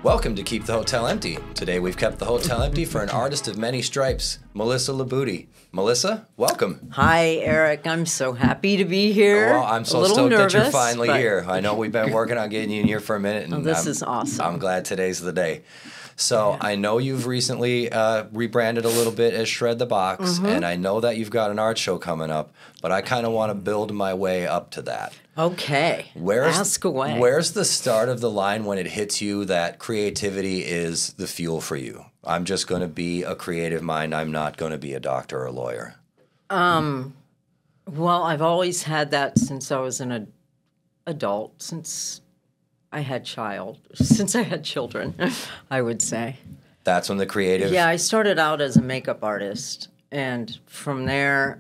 Welcome to Keep the Hotel Empty. Today we've kept the hotel empty for an artist of many stripes, Melissa Libutti. Melissa, welcome. Hi, Eric. I'm so happy to be here. Well, I'm so stoked that you're finally here. I know we've been working on getting you in here for a minute, and this is awesome. I'm glad today's the day. So I know you've recently rebranded a little bit as Shred the Box, and I know that you've got an art show coming up, but I kind of want to build my way up to that. Okay. Ask away. Where's the start of the line when it hits you that creativity is the fuel for you? I'm just going to be a creative mind. I'm not going to be a doctor or a lawyer. Well, I've always had that since I was an adult, since I had children, I would say. That's when the creative... Yeah, I started out as a makeup artist, and from there,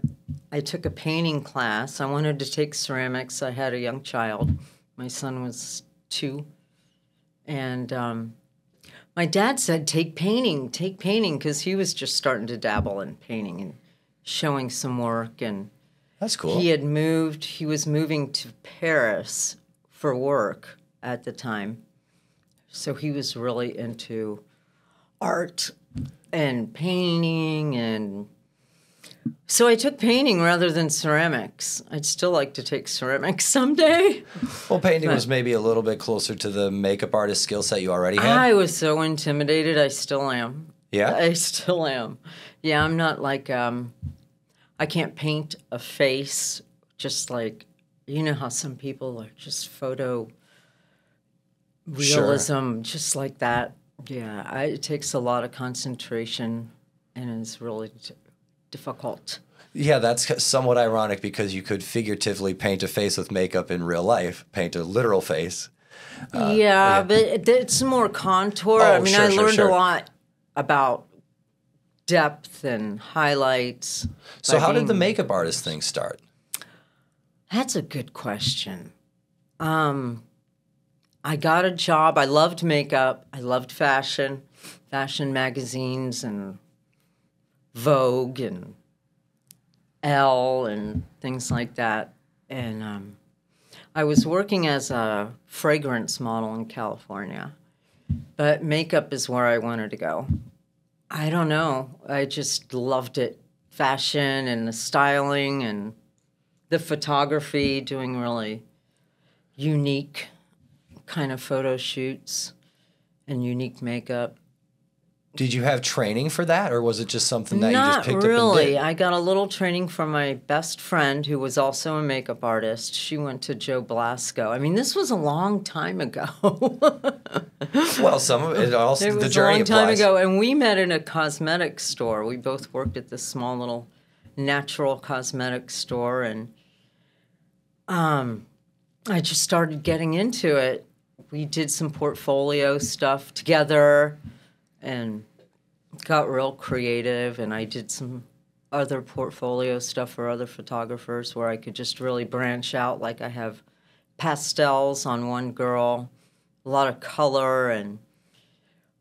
I took a painting class. I wanted to take ceramics. I had a young child. My son was 2. And my dad said, take painting, because he was just starting to dabble in painting and showing some work. And that's cool. He was moving to Paris for work at the time. So he was really into art and painting, and so I took painting rather than ceramics. I'd still like to take ceramics someday. Well, painting was maybe a little bit closer to the makeup artist skill set you already had. I was so intimidated. I still am. Yeah? I still am. Yeah, I'm not like, I can't paint a face just like, you know how some people are just photo realism, just like that. Yeah, it takes a lot of concentration, and it's really difficult. Yeah, that's somewhat ironic because you could figuratively paint a face with makeup in real life, paint a literal face. But it's more contour. I learned a lot about depth and highlights. So how did the makeup artist thing start? That's a good question. I got a job. I loved makeup. I loved fashion magazines and Vogue and Elle and things like that. And I was working as a fragrance model in California, but makeup is where I wanted to go. I don't know. I just loved it. Fashion and the styling and the photography, doing really unique kind of photo shoots and unique makeup. Did you have training for that, or was it just something that you just picked up and did? Not really. I got a little training from my best friend, who was also a makeup artist. She went to Joe Blasco. I mean, this was a long time ago. Well, some of it also, the journey applies. It was a long time ago, and we met in a cosmetics store. We both worked at this small little natural cosmetics store, and I just started getting into it. We did some portfolio stuff together and got real creative, and I did some other portfolio stuff for other photographers where I could just really branch out. Like I have pastels on one girl, a lot of color, and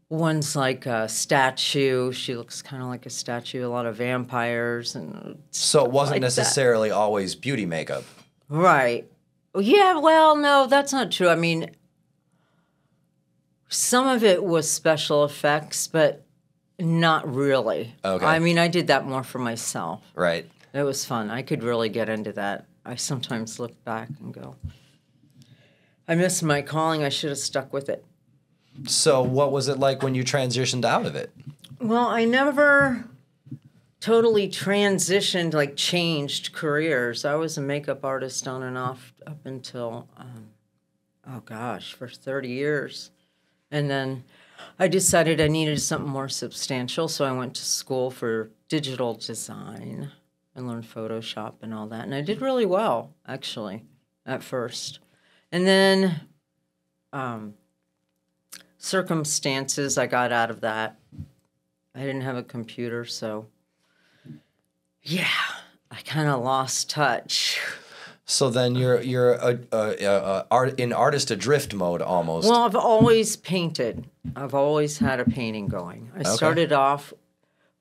one's like a statue. She looks kind of like a statue, a lot of vampires. And so it wasn't necessarily always beauty makeup. Right. Yeah, well, no, that's not true. I mean, some of it was special effects, but not really. Okay. I mean, I did that more for myself. Right. It was fun. I could really get into that. I sometimes look back and go, I missed my calling. I should have stuck with it. So what was it like when you transitioned out of it? Well, I never totally transitioned, like changed careers. I was a makeup artist on and off up until, for 30 years. And then I decided I needed something more substantial, so I went to school for digital design and learned Photoshop and all that. And I did really well, actually, at first. And then circumstances, I got out of that. I didn't have a computer, so yeah, I kind of lost touch. So then you're in artist adrift mode almost. Well, I've always painted. I've always had a painting going. I started off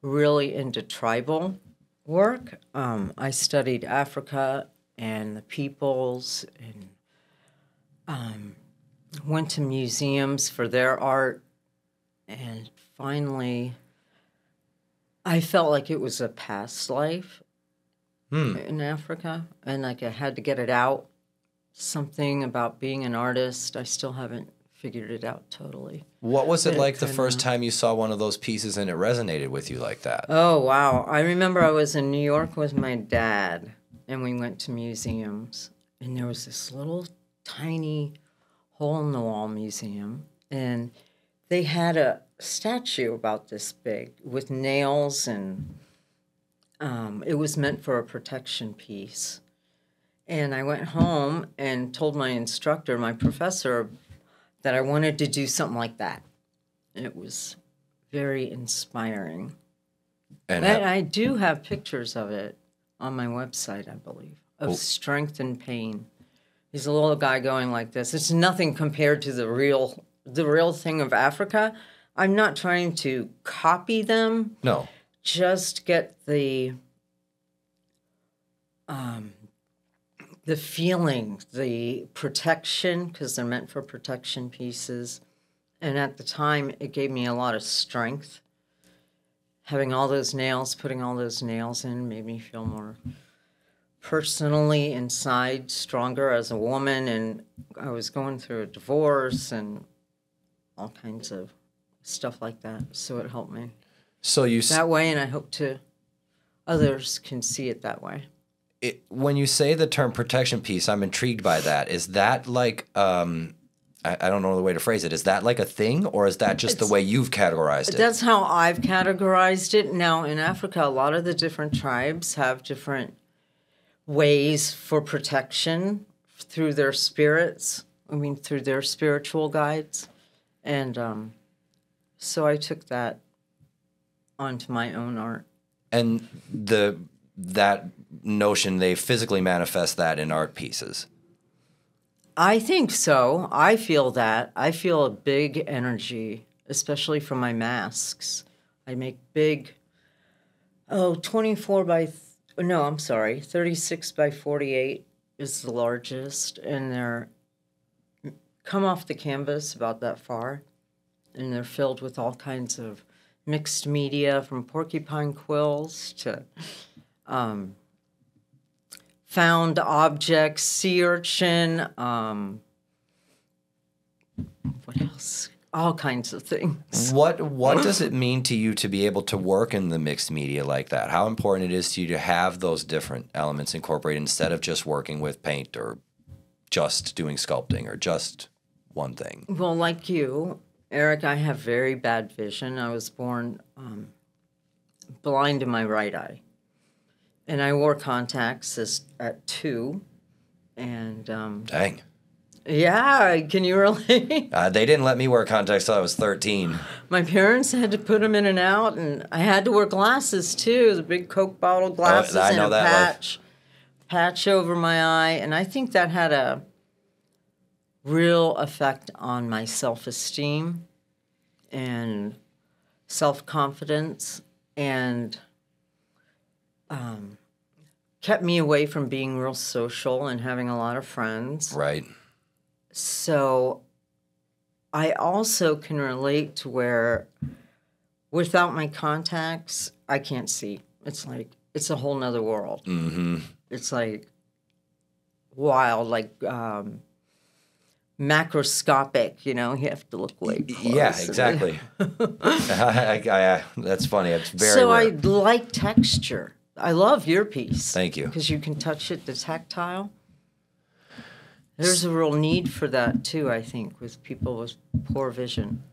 really into tribal work. I studied Africa and the peoples, and went to museums for their art, And finally, I felt like it was a past life in Africa, and like I had to get it out. Something about being an artist, I still haven't figured it out totally. What was it But like the kinda- first time you saw one of those pieces and it resonated with you like that? Oh, wow. I remember I was in New York with my dad, and we went to museums, and there was this little tiny hole-in-the-wall museum, and they had a statue about this big with nails, and it was meant for a protection piece. And I went home and told my instructor, my professor, that I wanted to do something like that. And it was very inspiring. And I do have pictures of it on my website, I believe, of strength and pain. He's a little guy going like this. It's nothing compared to the real thing of Africa. I'm not trying to copy them. no. Just get the feeling, the protection, because they're meant for protection pieces. And at the time, it gave me a lot of strength. Having all those nails, putting all those nails in, made me feel more personally inside, stronger as a woman. And I was going through a divorce and all kinds of stuff like that. So it helped me So that way, and I hope others can see it that way. when you say the term protection piece, I'm intrigued by that. Is that like, I don't know the way to phrase it. Is that like a thing, or is that just the way you've categorized it? That's how I've categorized it. Now, in Africa, a lot of the different tribes have different ways for protection through their spirits, through their spiritual guides. And so I took that onto my own art. And that notion, they physically manifest that in art pieces. I think so. I feel that. I feel a big energy, especially from my masks. I make big, 36 by 48 is the largest, and they're come off the canvas about that far, and they're filled with all kinds of mixed media, from porcupine quills to found objects, sea urchin, what else? All kinds of things. What does it mean to you to be able to work in the mixed media like that? How important it is to you to have those different elements incorporated instead of just working with paint or just doing sculpting or just one thing? Well, like you, Eric, I have very bad vision. I was born blind in my right eye. And I wore contacts at 2. And Dang. yeah, can you relate? They didn't let me wear contacts till I was 13. My parents had to put them in and out, and I had to wear glasses too, the big Coke bottle glasses I know and a that patch over my eye. And I think that had a real effect on my self-esteem and self-confidence, and kept me away from being real social and having a lot of friends. Right. So I also can relate to where without my contacts, I can't see. It's like, it's a whole nother world. Mm-hmm. It's like wild, like macroscopic, you have to look way close. Yeah, exactly. That's funny. It's very So rare. I like texture. I love your piece. Thank you. Because you can touch it, the tactile. There's a real need for that, too, I think, with people with poor vision.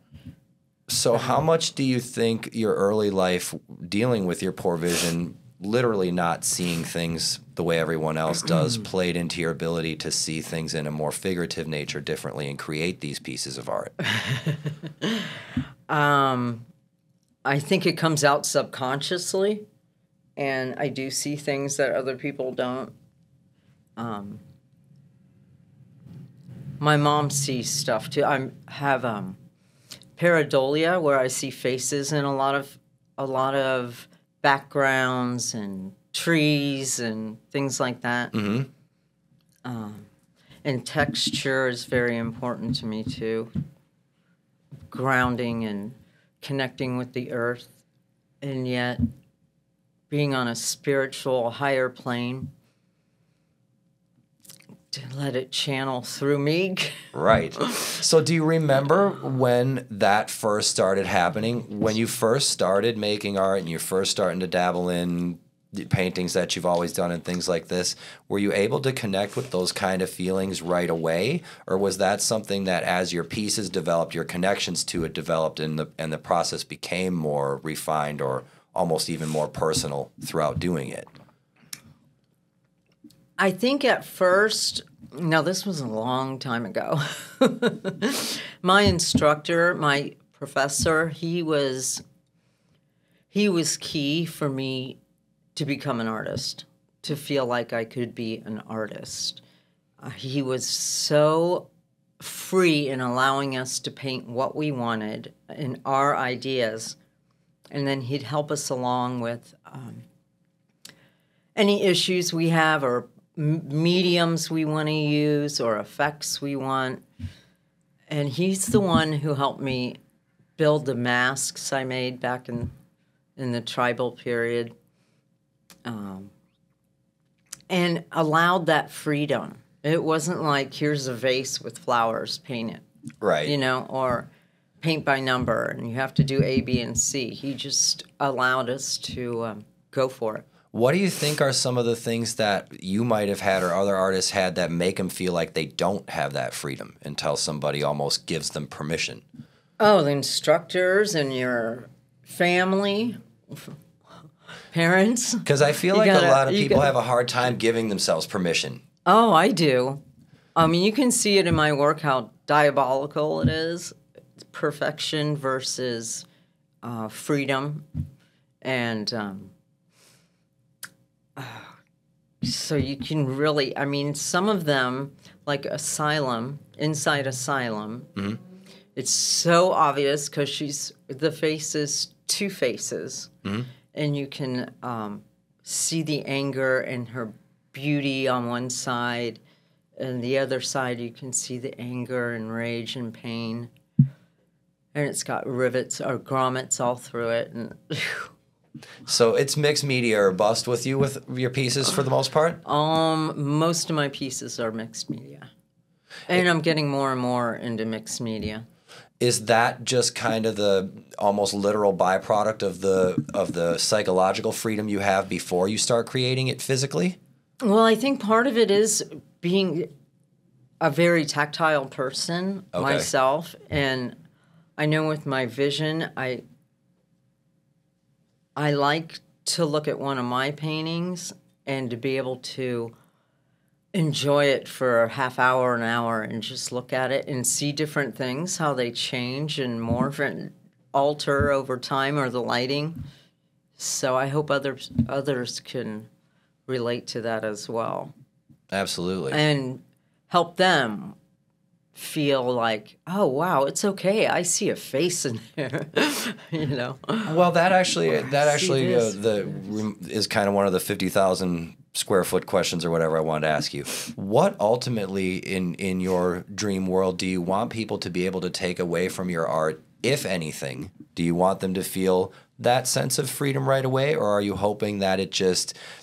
So how much do you think your early life dealing with your poor vision, literally not seeing things the way everyone else does, played into your ability to see things in a more figurative nature differently and create these pieces of art? I think it comes out subconsciously, and I do see things that other people don't. My mom sees stuff too. I have pareidolia, where I see faces in a lot of backgrounds and trees and things like that. Mm-hmm. And texture is very important to me too. Grounding and connecting with the earth, and yet being on a spiritual higher plane to let it channel through me. Right. So do you remember when that first started happening? When you first started making art and you're first starting to dabble in the paintings that you've always done and things like this, were you able to connect with those kind of feelings right away? Or was that something that as your pieces developed, your connections to it developed and the process became more refined or almost even more personal throughout doing it? I think at first, now this was a long time ago, my instructor, my professor, he was key for me to become an artist, to feel like I could be an artist. He was so free in allowing us to paint what we wanted and our ideas, and then he'd help us along with any issues we have or mediums we want to use or effects we want. And he's the one who helped me build the masks I made back in the tribal period, and allowed that freedom. It wasn't like, here's a vase with flowers, paint it. Right. You know, or paint by number, and you have to do A, B, and C. He just allowed us to go for it. What do you think are some of the things that you might have had or other artists had that make them feel like they don't have that freedom until somebody almost gives them permission? Oh, the instructors and your family, parents. Because I feel like a lot of people have a hard time giving themselves permission. Oh, I do. I mean, you can see it in my work how diabolical it is. It's perfection versus freedom. And so you can really, I mean, some of them, like Asylum, Inside Asylum, mm-hmm. It's so obvious because the face is two faces. Mm-hmm. And you can see the anger and her beauty on one side, and the other side you can see the anger and rage and pain. And it's got rivets or grommets all through it. And so it's mixed media or bust with you with your pieces for the most part? Most of my pieces are mixed media. And I'm getting more and more into mixed media. Is that just kind of the almost literal byproduct of the psychological freedom you have before you start creating it physically? Well, I think part of it is being a very tactile person myself, and I know with my vision, I like to look at one of my paintings and to be able to enjoy it for a half hour, an hour, and just look at it and see different things, how they change and morph and alter over time, or the lighting. So I hope others can relate to that as well. Absolutely. And help them feel like, oh, wow, it's okay. I see a face in there, you know. Well, that actually is kind of one of the 50,000 square foot questions or whatever I wanted to ask you. What ultimately in your dream world do you want people to be able to take away from your art, if anything? Do you want them to feel that sense of freedom right away, or are you hoping that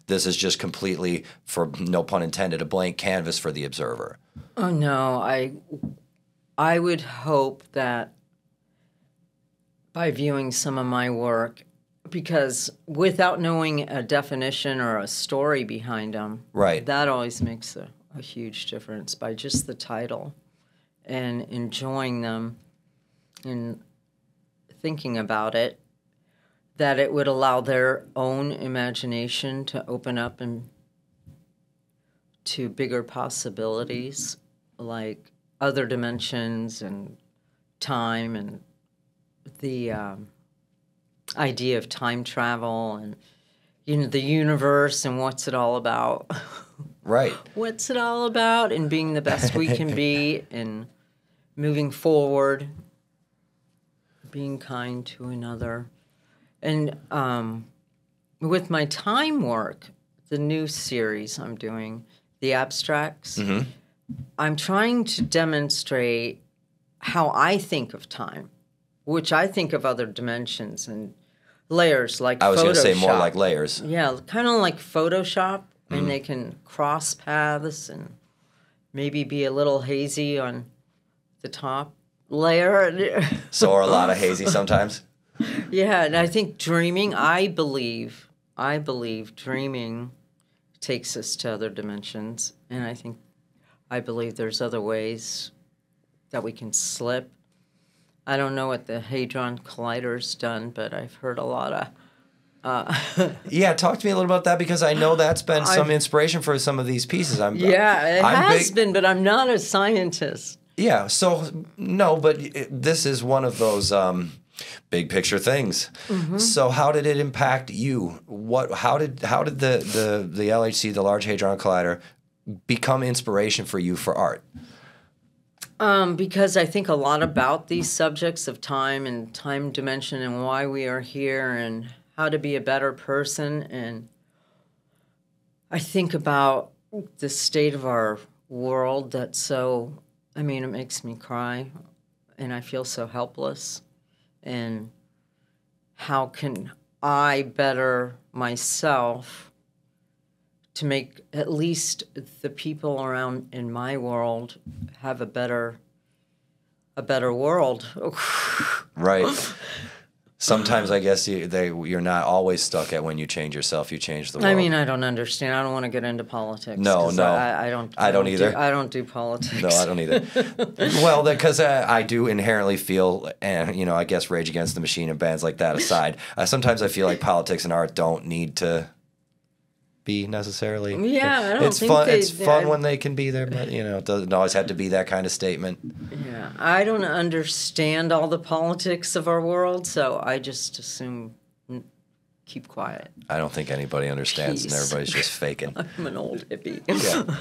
this is just completely, for no pun intended, a blank canvas for the observer? Oh, no. I would hope that by viewing some of my work, because without knowing a definition or a story behind them, right, that always makes a huge difference, by just the title and enjoying them and thinking about it, that it would allow their own imagination to open up and to bigger possibilities, like other dimensions and time and the idea of time travel and, you know, the universe and what's it all about. Right. What's it all about, and being the best we can be and moving forward, being kind to another. And with my time work, the new series I'm doing, the abstracts, mm-hmm. I'm trying to demonstrate how I think of time. which I think of other dimensions and layers like I was going to say Photoshop. more like layers. Yeah, kind of like Photoshop, and they can cross paths and maybe be a little hazy on the top layer. So are a lot of hazy sometimes. Yeah, and I think dreaming, I believe dreaming takes us to other dimensions, and I believe there's other ways that we can slip. I don't know what the Hadron Collider's done, but I've heard a lot of. Yeah, talk to me a little about that, because I know that's been some inspiration for some of these pieces. It has been, but I'm not a scientist. Yeah, so no, but this is one of those big picture things. Mm-hmm. So how did it impact you? How did the LHC, the Large Hadron Collider, become inspiration for you for art? Because I think a lot about these subjects of time and time dimension and why we are here and how to be a better person. And I think about the state of our world that's so, it makes me cry and I feel so helpless. And how can I better myself to make at least the people around in my world have a better world. Right. Sometimes I guess you're not always stuck at when you change yourself, you change the world. I don't understand. I don't want to get into politics. No. I don't either. I don't do politics. No, I don't either. Well, because I do inherently feel, and I guess Rage Against the Machine and bands like that aside, sometimes I feel like politics and art don't need to be necessarily. Yeah, I don't it's think fun. they, It's fun when they can be there, but it doesn't always have to be that kind of statement. Yeah, I don't understand all the politics of our world, so I just assume keep quiet. I don't think anybody understands, and everybody's just faking. I'm an old hippie. Yeah.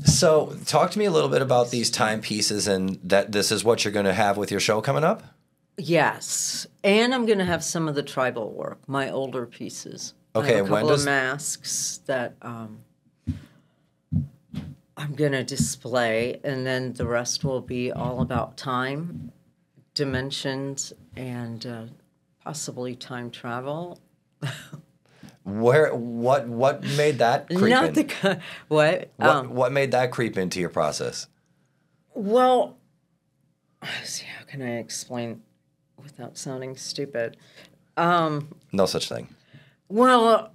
So, talk to me a little bit about these timepieces, and that this is what you're going to have with your show coming up. Yes, and I'm going to have some of the tribal work, my older pieces. Okay, I have a couple of masks that I'm going to display, and then the rest will be all about time, dimensions, and possibly time travel. What made that creep Not in? What? What made that creep into your process? Well, let's see, how can I explain without sounding stupid? No such thing. Well,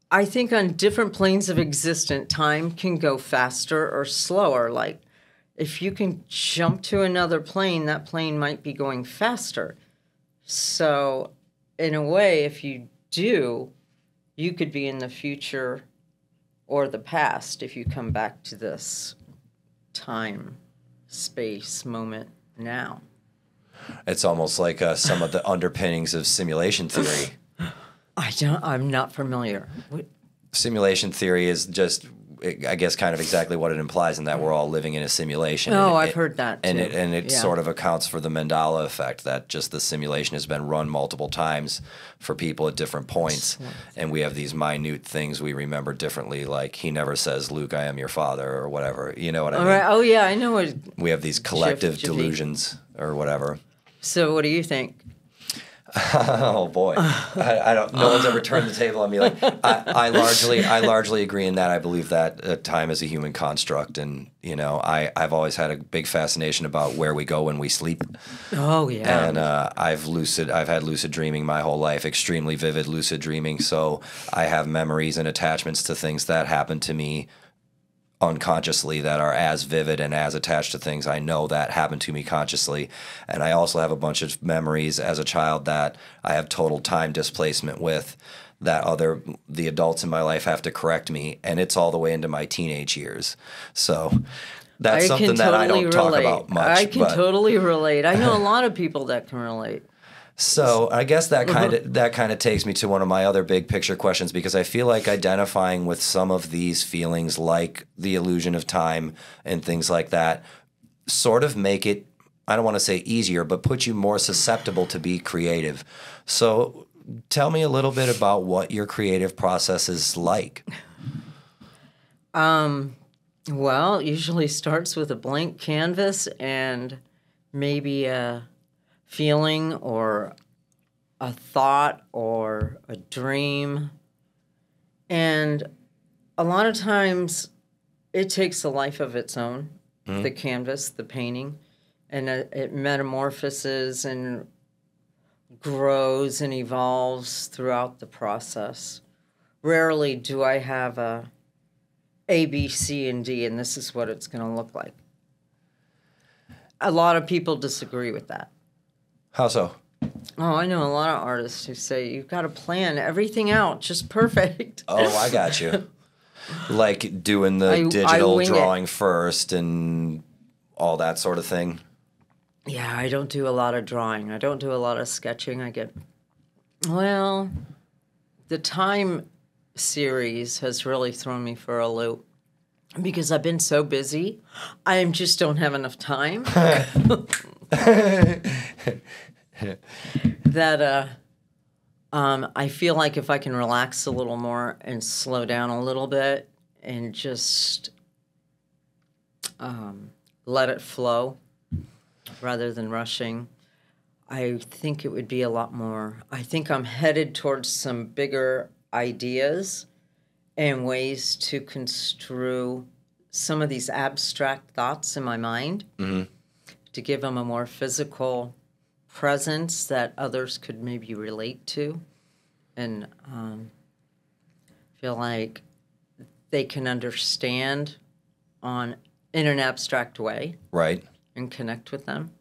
I think on different planes of existence, time can go faster or slower. Like, if you can jump to another plane, that plane might be going faster. So, in a way, if you do, you could be in the future or the past if you come back to this time, space, moment now. It's almost like some of the underpinnings of simulation theory. I'm not familiar. Simulation theory is just, I guess, kind of exactly what it implies, in that we're all living in a simulation. Oh, I've heard that too. And it sort of accounts for the Mandela effect, that just the simulation has been run multiple times for people at different points, and we have these minute things we remember differently, like he never says, "Luke, I am your father," or whatever. You know what I mean? Right. Oh, yeah, I know what. We have these collective delusions or whatever. So, what do you think? Oh boy, I don't. No one's ever turned the table on me. Like I largely agree in that. I believe that time is a human construct, and I've always had a big fascination about where we go when we sleep. Oh yeah. And I've had lucid dreaming my whole life, extremely vivid lucid dreaming. So I have memories and attachments to things that happened to me unconsciously that are as vivid and as attached to things I know that happened to me consciously. And I also have a bunch of memories as a child that I have total time displacement with, that the adults in my life have to correct me, and it's all the way into my teenage years. So that's something that I don't talk about much. I can totally relate. I know a lot of people that can relate. So I guess that kind of takes me to one of my other big picture questions, because I feel like identifying with some of these feelings, like the illusion of time and things like that, sort of make it, I don't want to say easier, but put you more susceptible to be creative. So tell me a little bit about what your creative process is like. Well, it usually starts with a blank canvas and maybe a feeling or a thought or a dream. And a lot of times it takes a life of its own, the canvas, the painting, and it metamorphoses and grows and evolves throughout the process. Rarely do I have A, B, C, and D, and this is what it's going to look like. A lot of people disagree with that. How so? Oh, I know a lot of artists who say you've got to plan everything out just perfect. Oh, I got you. Like doing the digital drawing first and all that sort of thing. Yeah, I don't do a lot of drawing. I don't do a lot of sketching. The time series has really thrown me for a loop because I've been so busy. I just don't have enough time. That I feel like if I can relax a little more and slow down a little bit and just let it flow rather than rushing, I think it would be a lot more. I think I'm headed towards some bigger ideas and ways to construe some of these abstract thoughts in my mind to give them a more physical presence that others could maybe relate to and feel like they can understand in an abstract way. Right. And connect with them.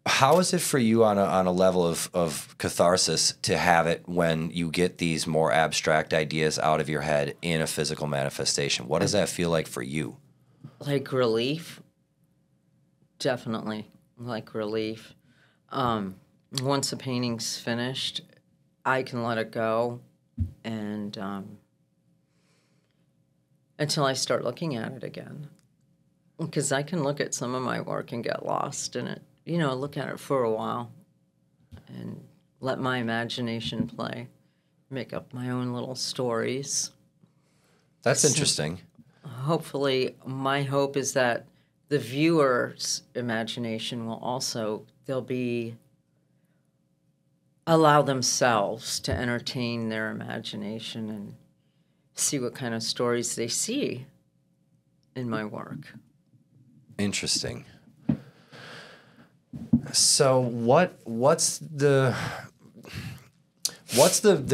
How is it for you on a level of catharsis to have it when you get these more abstract ideas out of your head in a physical manifestation? What does that feel like for you? Like relief. Definitely like relief. Once a painting's finished, I can let it go and until I start looking at it again. Because I can look at some of my work and get lost in it, look at it for a while and let my imagination play, make up my own little stories. That's interesting. Hopefully, my hope is that the viewer's imagination will also, allow themselves to entertain their imagination and see what kind of stories they see in my work. Interesting. So what's the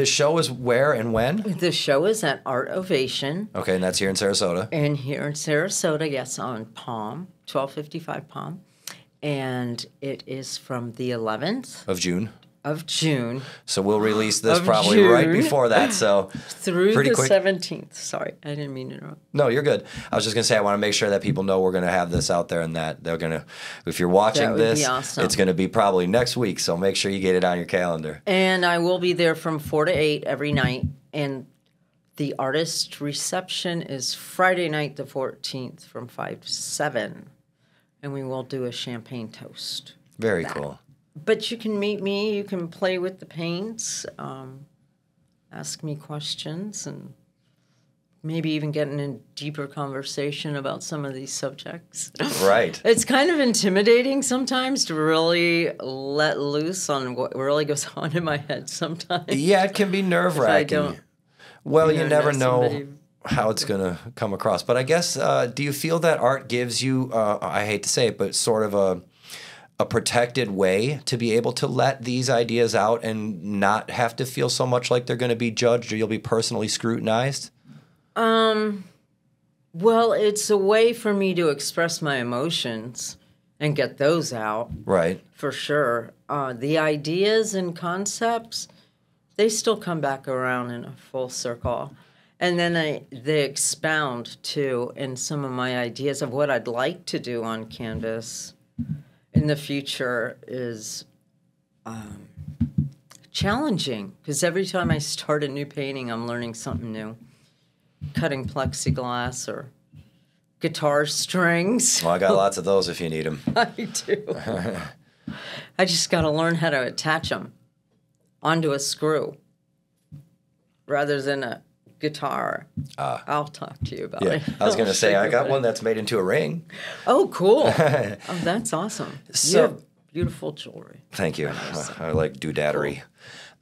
show is where and when? The show is at Art Ovation. Okay, and that's here in Sarasota. And here in Sarasota, yes, on Palm, 1255 Palm. And it is from the 11th of June. So we'll release this probably right before that. So through pretty the quick. 17th. Sorry, I didn't mean to interrupt. No, you're good. I was just gonna say I want to make sure that people know we're gonna have this out there and that they're gonna. If you're watching this, awesome. It's gonna be probably next week. So make sure you get it on your calendar. And I will be there from 4 to 8 every night. And the artist reception is Friday night the 14th from 5 to 7. And we will do a champagne toast. Very cool. But you can meet me, you can play with the paints, ask me questions, and maybe even get in a deeper conversation about some of these subjects. Right. It's kind of intimidating sometimes to really let loose on what really goes on in my head sometimes. Yeah, it can be nerve-wracking. Well, you never know how it's going to come across. But I guess, do you feel that art gives you, I hate to say it, but sort of a protected way to be able to let these ideas out and not have to feel so much like they're going to be judged or you'll be personally scrutinized? Well, it's a way for me to express my emotions and get those out. Right. For sure. The ideas and concepts, they still come back around in a full circle. And then they expound, too, in some of my ideas of what I'd like to do on canvas in the future is challenging because every time I start a new painting, I'm learning something new. Cutting plexiglass or guitar strings. Well, I got lots of those if you need them. I do. I just got to learn how to attach them onto a screw rather than a guitar. I'll talk to you about it. I was going to say, I got one that's made into a ring. Oh, cool. Oh, that's awesome. So beautiful jewelry. Thank you. I like doodadery.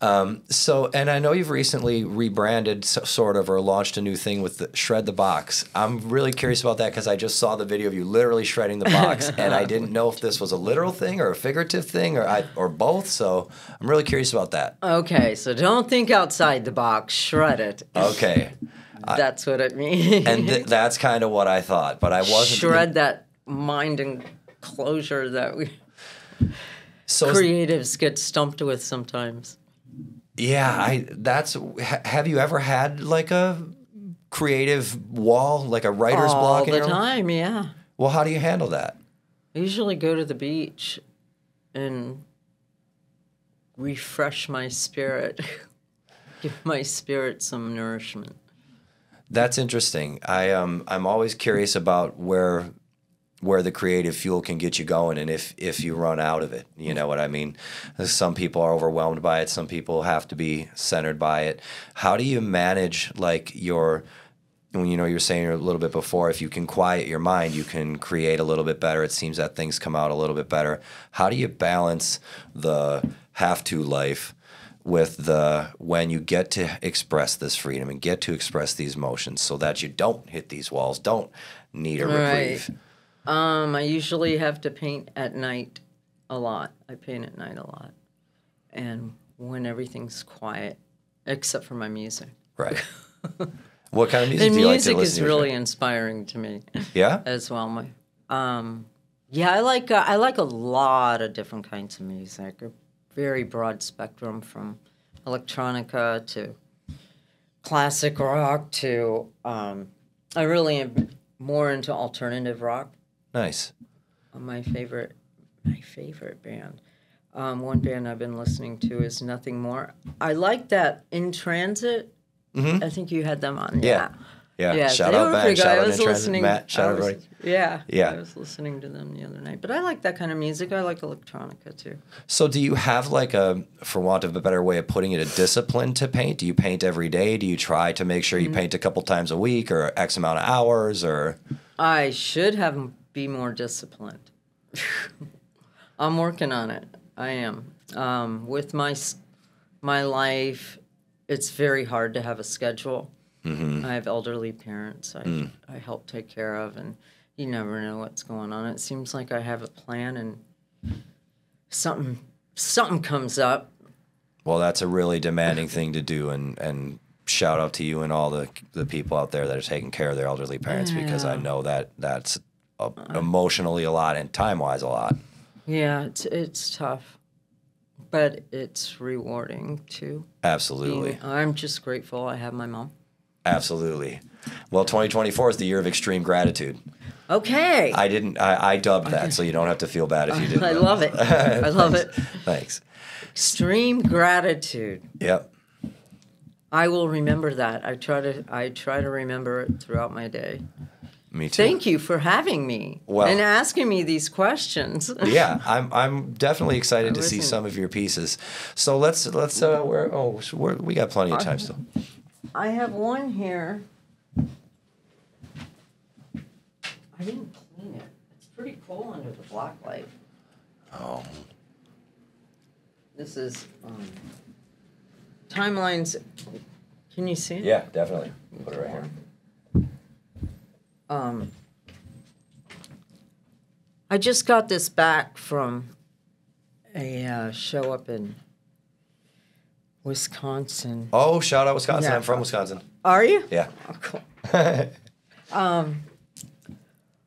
Cool. And I know you've recently rebranded sort of or launched a new thing with the Shred the Box. I'm really curious about that because I just saw the video of you literally shredding the box, and I didn't know if this was a literal thing or a figurative thing or both. So I'm really curious about that. Okay, so don't think outside the box. Shred it. Okay. That's what it means. And that's kind of what I thought, but I wasn't. Shred that mind and closure that we creatives get stumped with sometimes. Yeah, have you ever had like a creative wall, like a writer's block in your life? All the time, yeah. Well, how do you handle that? I usually go to the beach and refresh my spirit, give my spirit some nourishment. That's interesting. I'm always curious about where the creative fuel can get you going, and if you run out of it, you know what I mean? Some people are overwhelmed by it. Some people have to be centered by it. How do you manage like you're saying a little bit before, if you can quiet your mind, you can create a little bit better. It seems that things come out a little bit better. How do you balance the have-to life with the when you get to express this freedom and get to express these emotions so that you don't hit these walls, don't need a reprieve? Right. I usually have to paint at night a lot. I paint at night a lot. And when everything's quiet, except for my music. Right. What kind of music do you like to listen to? Music is really inspiring to me. Yeah? As well. I like a lot of different kinds of music. A very broad spectrum from electronica to classic rock to I really am more into alternative rock. Nice. My favorite band. One band I've been listening to is Nothing More. I like that In Transit. Mm-hmm. I think you had them on. Yeah. Shout out back. Shout out In Transit. Matt, shout out everybody. Yeah. I was listening to them the other night. But I like that kind of music. I like electronica too. So do you have like for want of a better way of putting it, a discipline to paint? Do you paint every day? Do you try to make sure you paint a couple times a week or X amount of hours or? I should be more disciplined. I'm working on it. I am. With my life, it's very hard to have a schedule. Mm-hmm. I have elderly parents I help take care of, and you never know what's going on. It seems like I have a plan, and something comes up. Well, that's a really demanding thing to do, and shout out to you and all the people out there that are taking care of their elderly parents, because I know that's emotionally a lot and time-wise a lot. Yeah, it's tough, but it's rewarding too. Absolutely. I'm just grateful I have my mom. Absolutely. Well, 2024 is the year of extreme gratitude. Okay. I dubbed that, so you don't have to feel bad if you didn't. I love it. I love it. Thanks. Extreme gratitude. Yep. I will remember that. I try to remember it throughout my day. Me too. Thank you for having me and asking me these questions. Yeah, I'm definitely excited to see some of your pieces. So let's we got plenty of time still. I have one here. I didn't clean it. It's pretty cool under the black light. Oh. This is timelines. Can you see it? Yeah, definitely. Put it right here. I just got this back from a show up in Wisconsin. Oh, shout out Wisconsin. Yeah. I'm from Wisconsin. Are you? Yeah. Oh, cool.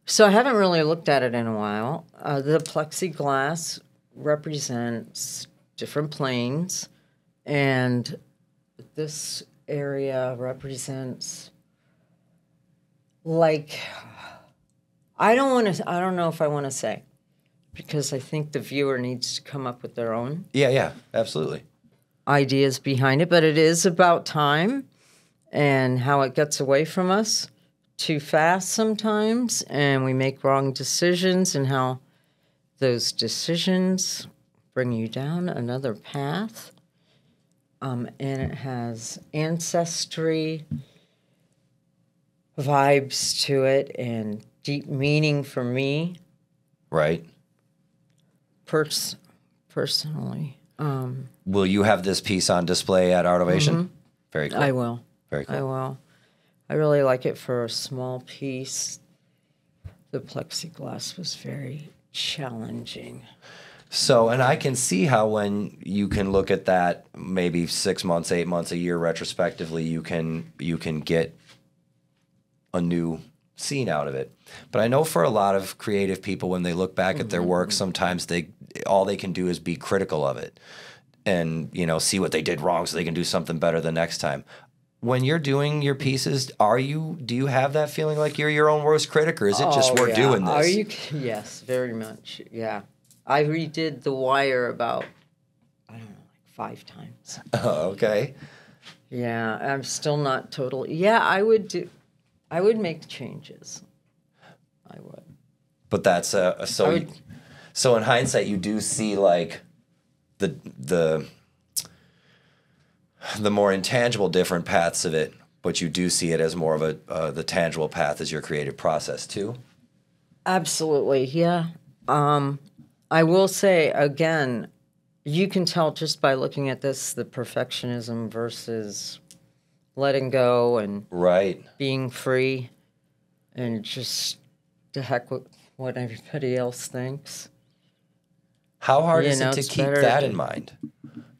So I haven't really looked at it in a while. The plexiglass represents different planes, and this area represents like I don't know if I want to say, because I think the viewer needs to come up with their own. Yeah, absolutely. Ideas behind it, but it is about time and how it gets away from us too fast sometimes, and we make wrong decisions, and how those decisions bring you down another path. And it has ancestry vibes to it and deep meaning for me. Right. Personally. Will you have this piece on display at Art Ovation? Very cool. I will. Very cool. I will. I really like it for a small piece. The plexiglass was very challenging. So, and I can see how when you can look at that maybe 6 months, 8 months, a year retrospectively, you can get a new scene out of it. But I know for a lot of creative people, when they look back at their work, sometimes all they can do is be critical of it and, you know, see what they did wrong so they can do something better the next time. When you're doing your pieces, do you have that feeling like you're your own worst critic, or is it just we're doing this? Are you? Yes, very much. Yeah. I redid The Wire about, I don't know, like 5 times. Oh, okay. Yeah, I'm still not totally. Yeah, I would make changes. I would. But that's so in hindsight, you do see like the more intangible different paths of it, but you do see it as more of the tangible path as your creative process too. Absolutely, yeah. I will say again, you can tell just by looking at this the perfectionism versus letting go and being free and just to heck with what everybody else thinks. How hard is it to keep that in mind?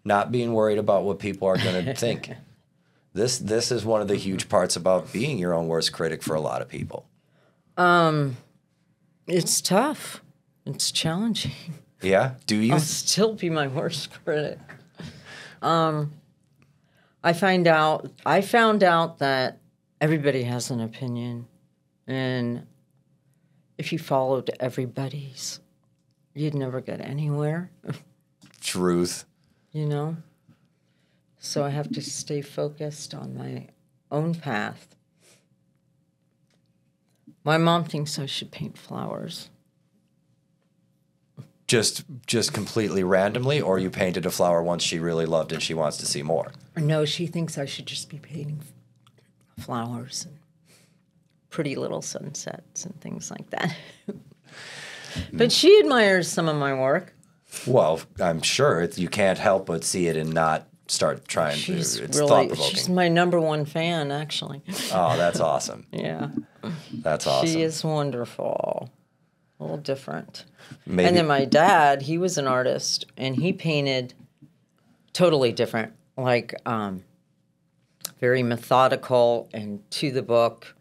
Not being worried about what people are going to think. This is one of the huge parts about being your own worst critic for a lot of people. It's tough. It's challenging. Yeah? Do you? I'll still be my worst critic. I found out that everybody has an opinion, and if you followed everybody's, you'd never get anywhere. Truth. You know? So I have to stay focused on my own path. My mom thinks I should paint flowers. Just completely randomly, or you painted a flower once she really loved and she wants to see more? No, she thinks I should just be painting flowers and pretty little sunsets and things like that. But she admires some of my work. Well, I'm sure you can't help but see it and not start trying to. It's thought-provoking. She's my #1 fan, actually. Oh, that's awesome. Yeah. That's awesome. She is wonderful. A little different. Maybe. And then my dad, he was an artist, and he painted totally different, like very methodical and to the book,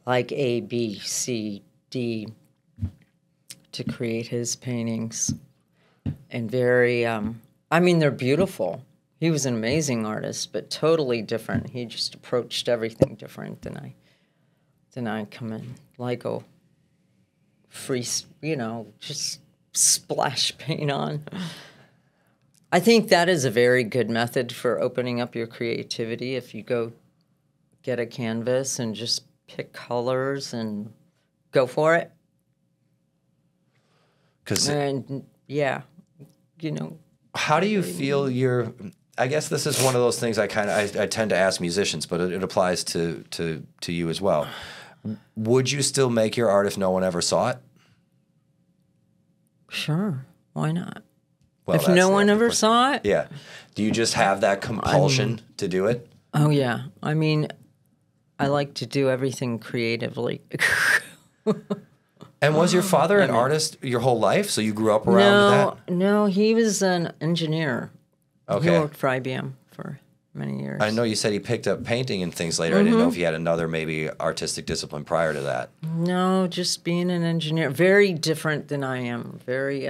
like A, B, C, D, to create his paintings. And very, they're beautiful. He was an amazing artist, but totally different. He just approached everything different than I come in, like a free, just splash paint on. I think that is a very good method for opening up your creativity. If you go get a canvas and just pick colors and go for it. How do you feel I guess this is one of those things I tend to ask musicians, but it applies to you as well. Would you still make your art if no one ever saw it? Sure. Why not? Well, if no one ever saw it? Yeah. Do you just have that compulsion to do it? Oh, yeah. I like to do everything creatively. And was your father an artist your whole life? So you grew up around that? No, he was an engineer. Okay. He worked for IBM for many years. I know you said he picked up painting and things later. I didn't know if he had another maybe artistic discipline prior to that. No, just being an engineer. Very different than I am. Very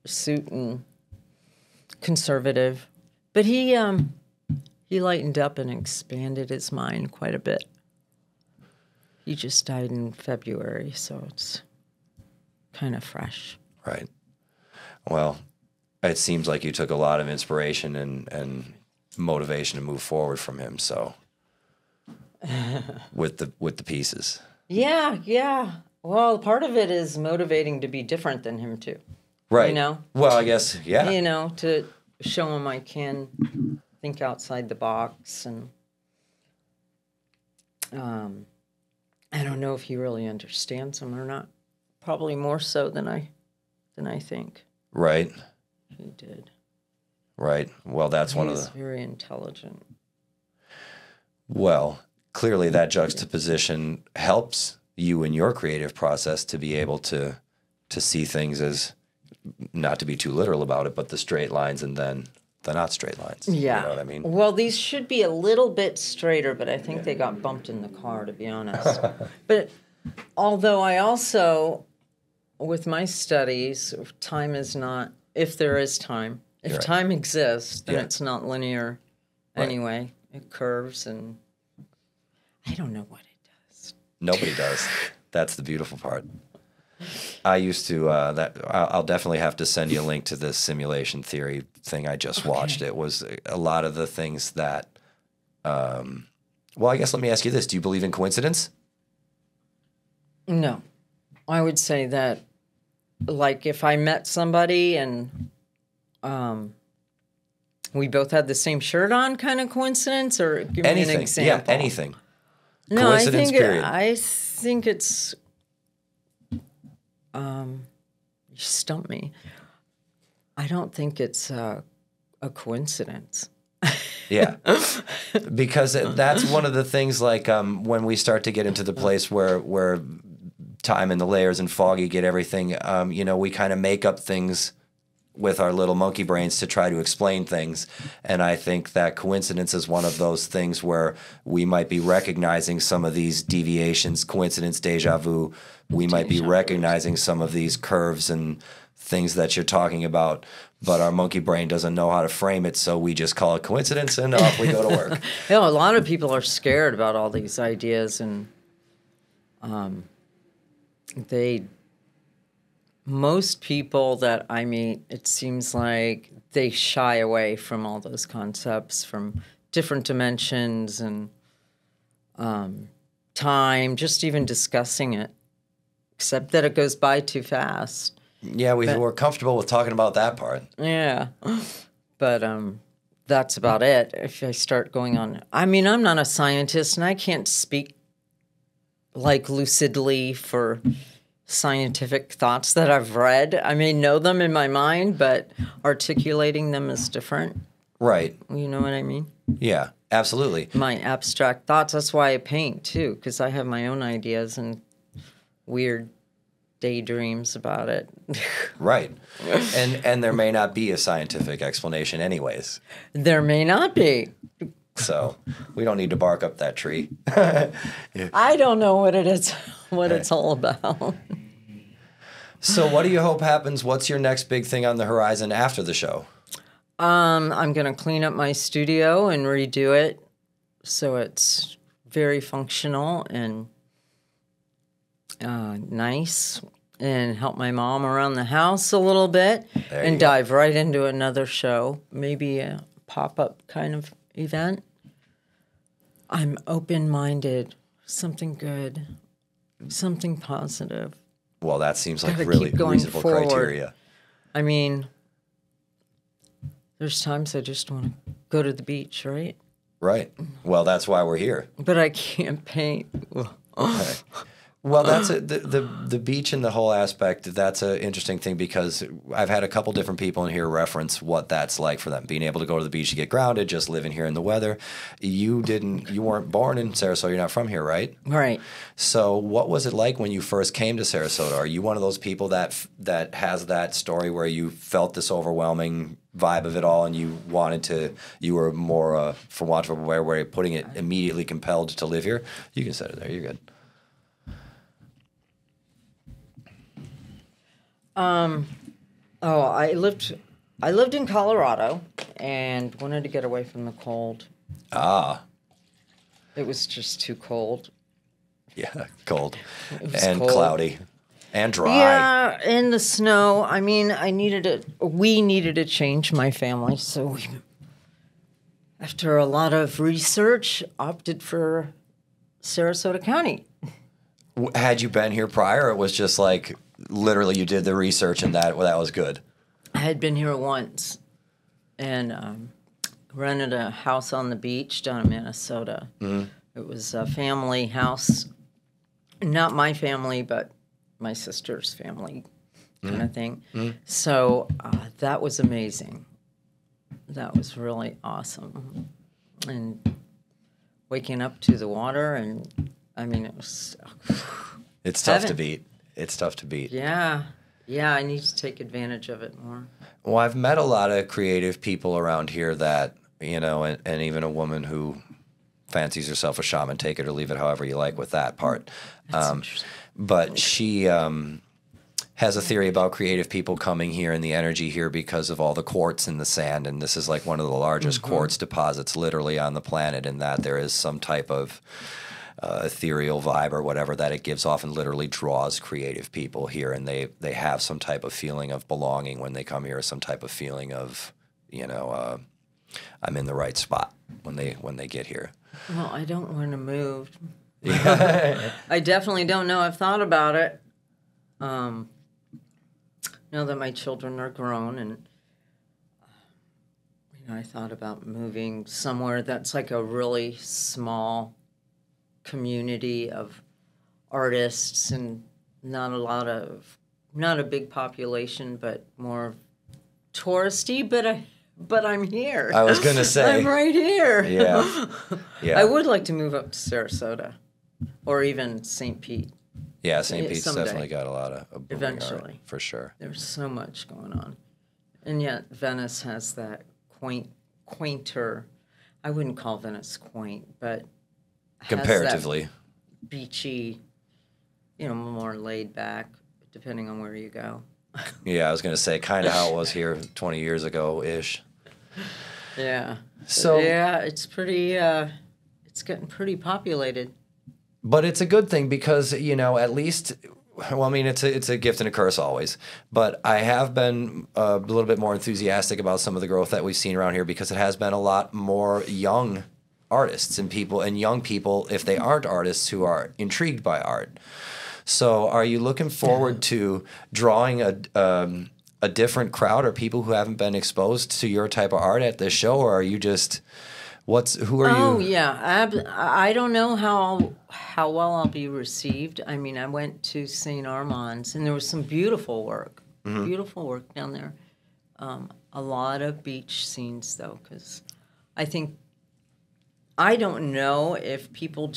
suit and conservative. But he lightened up and expanded his mind quite a bit. He just died in February, so it's kind of fresh. Right. Well, it seems like you took a lot of inspiration and motivation to move forward from him. So, with the pieces. Yeah. Well, part of it is motivating to be different than him too. Right. Well, I guess yeah. To show him I can think outside the box, and I don't know if he really understands them or not. Probably more so than I than I think Right. he did. Right. Well, that's one of He's the... very intelligent. Well, clearly that juxtaposition helps you in your creative process to be able to see things as, not to be too literal about it, but the straight lines and then the not straight lines. Yeah. You know what I mean? Well, these should be a little bit straighter, but I think they got bumped in the car, to be honest. But although I also, with my studies, time is not, if there is time, if time exists, then it's not linear anyway. It curves, and I don't know what it does. Nobody does. That's the beautiful part. I used to, I'll definitely have to send you a link to this simulation theory thing I just watched. It was a lot of the things that, well, I guess let me ask you this. Do you believe in coincidence? No. I would say that, like, if I met somebody and we both had the same shirt on, kind of coincidence, or give me an example. Yeah, anything. No, Coincidence, period. I think it's, you stump me. I don't think it's a coincidence. Yeah, because that's one of the things, like, when we start to get into the place where time and the layers and foggy get everything, you know, we kind of make up things with our little monkey brains to try to explain things. And I think that coincidence is one of those things where we might be recognizing some of these deviations, coincidence, deja vu. We might be recognizing some of these curves and things that you're talking about, but our monkey brain doesn't know how to frame it, so we just call it coincidence and off we go to work. You know, a lot of people are scared about all these ideas, and most people that I meet, it seems like they shy away from all those concepts, from different dimensions and time, just even discussing it, except that it goes by too fast. Yeah, we're comfortable with talking about that part. Yeah, but that's about it. If I start going on, I mean, I'm not a scientist, and I can't speak like lucidly for scientific thoughts that I've read. I may know them in my mind, but articulating them is different. Right. You know what I mean? Yeah, absolutely. My abstract thoughts. That's why I paint too, because I have my own ideas and weird daydreams about it. Right. And there may not be a scientific explanation anyways. There may not be. So we don't need to bark up that tree. I don't know what it is, what it's all about. So what do you hope happens? What's your next big thing on the horizon after the show? I'm going to clean up my studio and redo it so it's very functional and nice, and help my mom around the house a little bit, and dive right into another show, maybe a pop-up kind of event. I'm open-minded, something good, something positive. Well, that seems like Gotta really keep going reasonable forward. criteria. I mean, there's times I just want to go to the beach, right? Right. Well, that's why we're here. But I can't paint. Right. Well, that's the beach and the whole aspect. That's an interesting thing, because I've had a couple different people in here reference what that's like for them, being able to go to the beach to get grounded, just living here in the weather. You weren't born in Sarasota. You're not from here, right? Right. So, what was it like when you first came to Sarasota? Are you one of those people that has that story where you felt this overwhelming vibe of it all, and you were more, for want of a better way of putting it, immediately compelled to live here? You can set it there. You're good. I lived in Colorado and wanted to get away from the cold. Ah. It was just too cold. Yeah, cold. And cold. Cloudy. And dry. Yeah, and the snow. I mean, we needed to change my family, so we, after a lot of research, opted for Sarasota County. Had you been here prior, or it was just like literally you did the research and that was good? I had been here once and rented a house on the beach down in Minnesota. Mm-hmm. It was a family house. Not my family, but my sister's family kind of thing. So that was amazing. That was really awesome. And waking up to the water, and I mean, it was... It's tough to beat. It's tough to beat. Yeah. Yeah, I need to take advantage of it more. Well, I've met a lot of creative people around here that, you know, and even a woman who fancies herself a shaman, take it or leave it however you like with that part. But she has a theory about creative people coming here and the energy here because of all the quartz in the sand. And this is like one of the largest quartz deposits literally on the planet, and that there is some type of ethereal vibe or whatever that it gives off and literally draws creative people here. And they have some type of feeling of belonging when they come here, some type of feeling of, you know, I'm in the right spot when they get here. Well, I don't want to move. I definitely don't know. I've thought about it. Now that my children are grown, and you know, I thought about moving somewhere that's like a really small community of artists and not a big population, but more touristy. But I'm here. I was gonna say I'm right here. Yeah. I would like to move up to Sarasota, or even St. Pete. Yeah, St. Pete's someday. definitely got a lot of booming Eventually. art, for sure. There's so much going on. And yet Venice has that quainter, I wouldn't call Venice quaint, but comparatively has that beachy, you know, more laid back, depending on where you go. Yeah, I was going to say kind of how it was here 20 years ago-ish. Yeah. So yeah, it's pretty, it's getting pretty populated. But it's a good thing because, you know, at least, well, I mean, it's a gift and a curse always. But I have been a little bit more enthusiastic about some of the growth that we've seen around here because it has been a lot more young artists and people, and young people, if they aren't artists, who are intrigued by art. So are you looking forward to drawing a different crowd, or people who haven't been exposed to your type of art at this show, or are you just... who are you? Oh, yeah. I don't know how well I'll be received. I mean, I went to St. Armand's, and there was some beautiful work. Beautiful work down there. A lot of beach scenes, though, because I don't know if people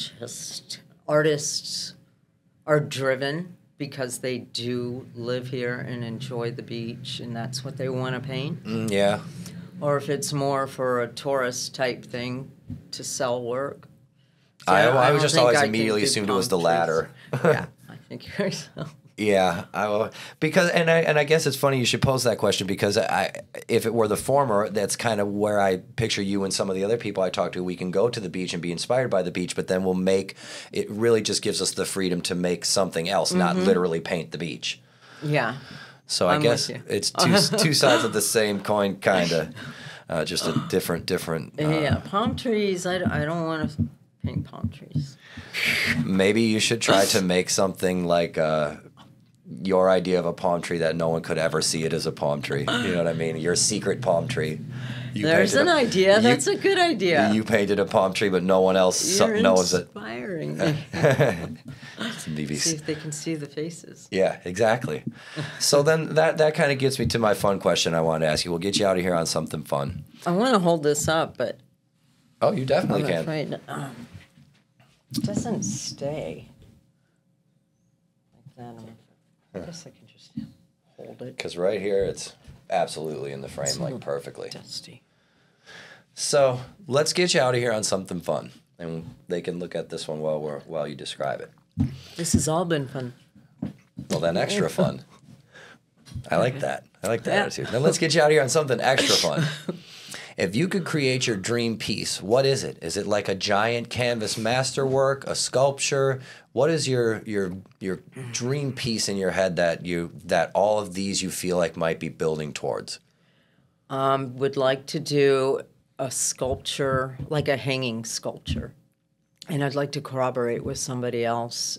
artists are driven because they do live here and enjoy the beach, and that's what they want to paint. Yeah. Or if it's more for a tourist type thing to sell work. So I was just always immediately assumed it was the latter. Yeah, I think you're so. Yeah, because I guess it's funny you should pose that question because if it were the former, that's kind of where I picture you and some of the other people I talk to. We can go to the beach and be inspired by the beach, but then we'll make it really just gives us the freedom to make something else, not literally paint the beach. Yeah. So I guess it's two sides of the same coin, kind of, just a different. Yeah, palm trees. I don't want to paint palm trees. Maybe you should try to make something like your idea of a palm tree that no one could ever see it as a palm tree. You know what I mean? Your secret palm tree. There's an idea. That's a good idea. You painted a palm tree, but no one else knows it. Inspiring me. See if they can see the faces. Yeah, exactly. So then that kind of gets me to my fun question I wanted to ask you. We'll get you out of here on something fun. I want to hold this up, but... Oh, you definitely can. Afraid, it doesn't stay like that. I guess I can just hold it. Because right here, it's absolutely in the frame, like perfectly. Dusty. So let's get you out of here on something fun, and they can look at this one while you describe it. This has all been fun. Well, then extra fun. I like that. I like that attitude. Now let's get you out of here on something extra fun. If you could create your dream piece, what is it? Is it like a giant canvas masterwork, a sculpture? What is your dream piece in your head that all of these you feel like might be building towards? Would like to do a sculpture, like a hanging sculpture. And I'd like to corroborate with somebody else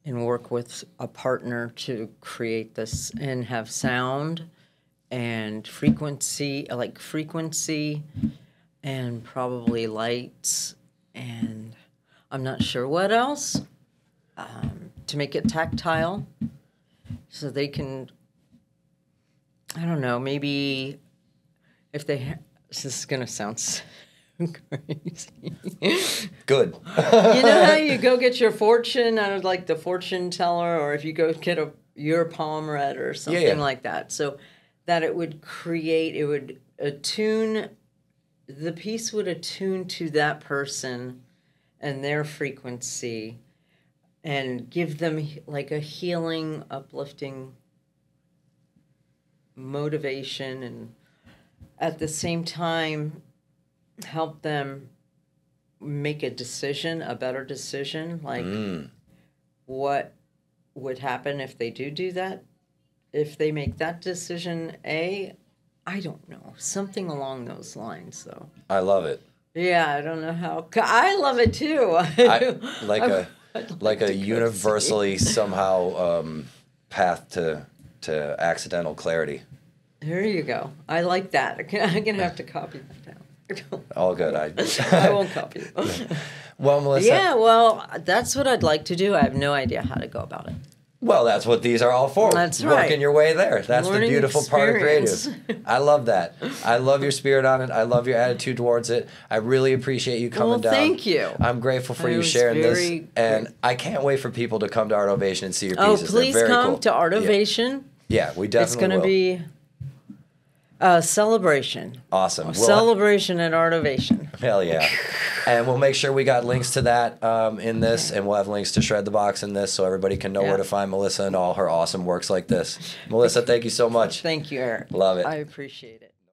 and work with a partner to create this and have sound and frequency and probably lights, and I'm not sure what else, to make it tactile so they can I don't know, maybe if they, this is going to sound so crazy. Good. You know how you go get your fortune out of like the fortune teller, or if you go get your palm read or something like that. So that it would attune, the piece would attune to that person and their frequency and give them like a healing, uplifting motivation, and at the same time help them make a decision, a better decision, like what would happen if they do that, if they make that decision. I don't know, something along those lines. So I love it. Yeah, I don't know how. I love it too. Like a universally somehow path to accidental clarity. There you go. I like that. I'm gonna have to copy that down. All good. I won't copy it. Well, Melissa. Yeah, well, that's what I'd like to do. I have no idea how to go about it. Well, that's what these are all for. That's right. Working your way there. That's Learning the beautiful experience. part of creative. I love that. I love your spirit on it. I love your attitude towards it. I really appreciate you coming down. Thank you. I'm grateful for you sharing this. And I can't wait for people to come to Art Ovation and see your pieces. Please They're very come cool. to Art Ovation. Yeah, we definitely It's going to be a celebration. Awesome. Celebration at Art Ovation. Hell yeah. And we'll make sure we got links to that in this, and we'll have links to Shred the Box in this so everybody can know where to find Melissa and all her awesome works like this. Melissa, thank you so much. Thank you, Eric. Love it. I appreciate it.